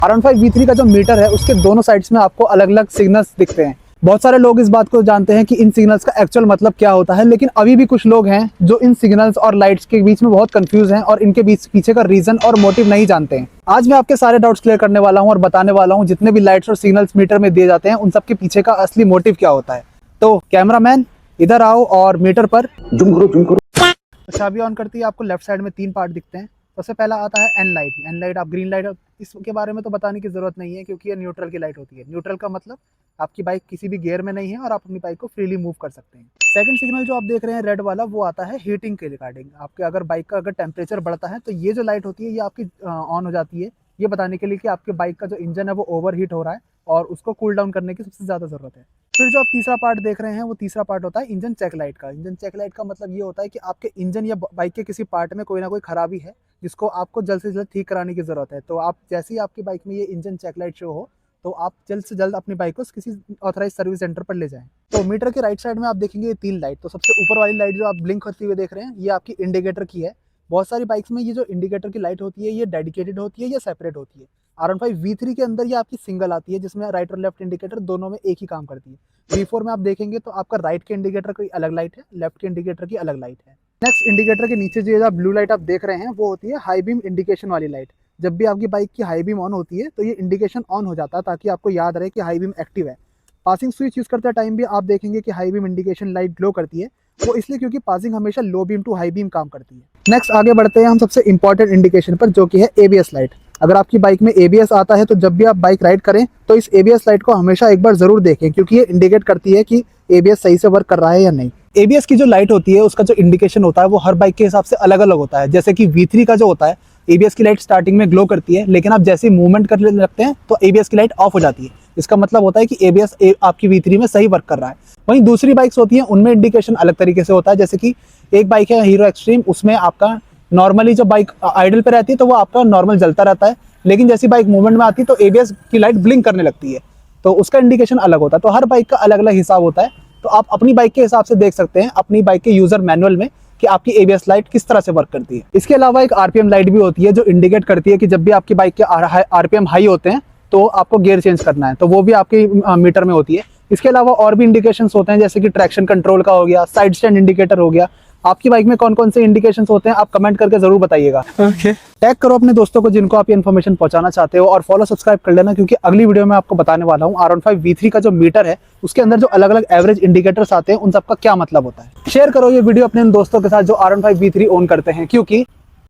R15V3 का जो metre है उसके दोनों साइड्स में आपको अलग अलग सिग्नल्स दिखते हैं। बहुत सारे लोग इस बात को जानते हैं कि इन सिग्नल्स का एक्चुअल मतलब क्या होता है, लेकिन अभी भी कुछ लोग हैं जो इन सिग्नल्स और लाइट्स के बीच में बहुत कंफ्यूज हैं और इनके बीच पीछे का रीजन और मोटिव नहीं जानते हैं। आज मैं आपके सारे डाउट्स क्लियर करने वाला हूं और बताने वाला हूं जितने भी लाइट्स और सिग्नल्स मीटर में दिए जाते हैं उन सब के पीछे का असली मोटिव क्या होता है। तो कैमरामैन इधर आओ और मीटर पर जूम करो। चाबी ऑन करती है आपको लेफ्ट साइड में 3 पार्ट दिखते हैं। सबसे पहला आता है एन लाइट। एन लाइट आप ग्रीन लाइट, इसके बारे में तो बताने की जरूरत नहीं है क्योंकि ये न्यूट्रल की लाइट होती है। न्यूट्रल का मतलब आपकी बाइक किसी भी गियर में नहीं है और आप अपनी बाइक को फ्रीली मूव कर सकते हैं। सेकंड सिग्नल जो आप देख रहे हैं रेड वाला, वो आता है हीटिंग के रिगार्डिंग। आपके अगर बाइक का अगर टेम्परेचर बढ़ता है तो ये जो लाइट होती है ये आपकी ऑन हो जाती है, ये बताने के लिए कि आपके बाइक का जो इंजन है वो ओवर हीट हो रहा है और उसको कूल डाउन करने की सबसे ज़्यादा ज़रूरत है। फिर जो आप तीसरा पार्ट देख रहे हैं वो तीसरा पार्ट होता है इंजन चेक लाइट का। इंजन चेक लाइट का मतलब ये होता है कि आपके इंजन या बाइक के किसी पार्ट में कोई ना कोई खराबी है जिसको आपको जल्द से जल्द ठीक कराने की ज़रूरत है। तो आप जैसे ही आपकी बाइक में ये इंजन चेक लाइट शो हो तो आप जल्द से जल्द अपनी बाइक को किसी ऑथराइज सर्विस सेंटर पर ले जाएं। तो मीटर के राइट साइड में आप देखेंगे ये 3 लाइट। तो सबसे ऊपर वाली लाइट जो आप ब्लिंक होती हुए देख रहे हैं ये आपकी इंडिकेटर की है। बहुत सारी बाइक्स में ये जो इंडिकेटर की लाइट होती है ये डेडिकेटेड होती है या सेपरेट होती है। R15V3 के अंदर ये आपकी सिंगल आती है जिसमें राइट और लेफ्ट इंडिकेटर दोनों में एक ही काम करती है। V4 में आप देखेंगे तो आपका राइट के इंडिकेटर की अलग लाइट है, लेफ्ट के इंडिकेटर की अलग लाइट है। नेक्स्ट इंडिकेटर के नीचे जो ब्लू लाइट आप देख रहे हैं वो होती है हाई बीम इंडिकेशन वाली लाइट। जब भी आपकी बाइक की हाई बीम ऑन होती है तो ये इंडिकेशन ऑन हो जाता है ताकि आपको याद रहे कि हाई बीम एक्टिव है। पासिंग स्विच यूज करते टाइम भी आप देखेंगे कि high beam indication light glow करती है, वो इसलिए क्योंकि पासिंग हमेशा low beam to high beam काम करती है। नेक्स्ट आगे बढ़ते हैं हम सबसे इंपॉर्टेंट इंडिकेशन पर जो कि है ABS लाइट। अगर आपकी बाइक में ABS आता है तो जब भी आप बाइक राइड करें तो इस ABS लाइट को हमेशा एक बार जरूर देखें क्योंकि ये इंडिकेट करती है कि ABS सही से वर्क कर रहा है या नहीं। ABS की जो लाइट होती है उसका जो इंडिकेशन होता है वो हर बाइक के हिसाब से अलग अलग होता है। जैसे कि V3 का जो होता है ABS की लाइट स्टार्टिंग में ग्लो करती है, लेकिन आप जैसे ही मूवमेंट करने लगते हैं तो ABS की लाइट ऑफ हो जाती है। इसका मतलब होता है कि ABS आपकी V3 में सही वर्क कर रहा है। वहीं दूसरी बाइक्स होती हैं उनमें इंडिकेशन अलग तरीके से होता है। जैसे कि एक बाइक है हीरो एक्सट्रीम, उसमें आपका नॉर्मली जब बाइक आइडल पे रहती है तो वो आपका नॉर्मल जलता रहता है, लेकिन जैसी बाइक मूवमेंट में आती है तो ABS की लाइट ब्लिंक करने लगती है, तो उसका इंडिकेशन अलग होता है। तो हर बाइक का अलग अलग हिसाब होता है। तो आप अपनी बाइक के हिसाब से देख सकते हैं अपनी बाइक के यूजर मैनुअल में कि आपकी ABS लाइट किस तरह से वर्क करती है। इसके अलावा एक RPM लाइट भी होती है जो इंडिकेट करती है कि जब भी आपकी बाइक के RPM हाई होते हैं तो आपको गियर चेंज करना है, तो वो भी आपके मीटर में होती है। इसके अलावा और भी इंडिकेशंस होते हैं जैसे कि ट्रैक्शन कंट्रोल का हो गया, साइड स्टैंड इंडिकेटर हो गया। आपकी बाइक में कौन कौन से इंडिकेशंस होते हैं आप कमेंट करके जरूर बताइएगा। टैग करो अपने दोस्तों को जिनको आप ये इन्फॉर्मेशन पहुंचाना चाहते हो और फॉलो सब्सक्राइब कर लेना क्योंकि अगली वीडियो में आपको बताने वाला हूँ R15V3 का जो मीटर है उसके अंदर जो अलग अलग एवरेज इंडिकेटर्स आते हैं उन सबका क्या मतलब होता है। शेयर करो ये वीडियो अपने दोस्तों के साथ जो R15V3 ओन करते हैं क्योंकि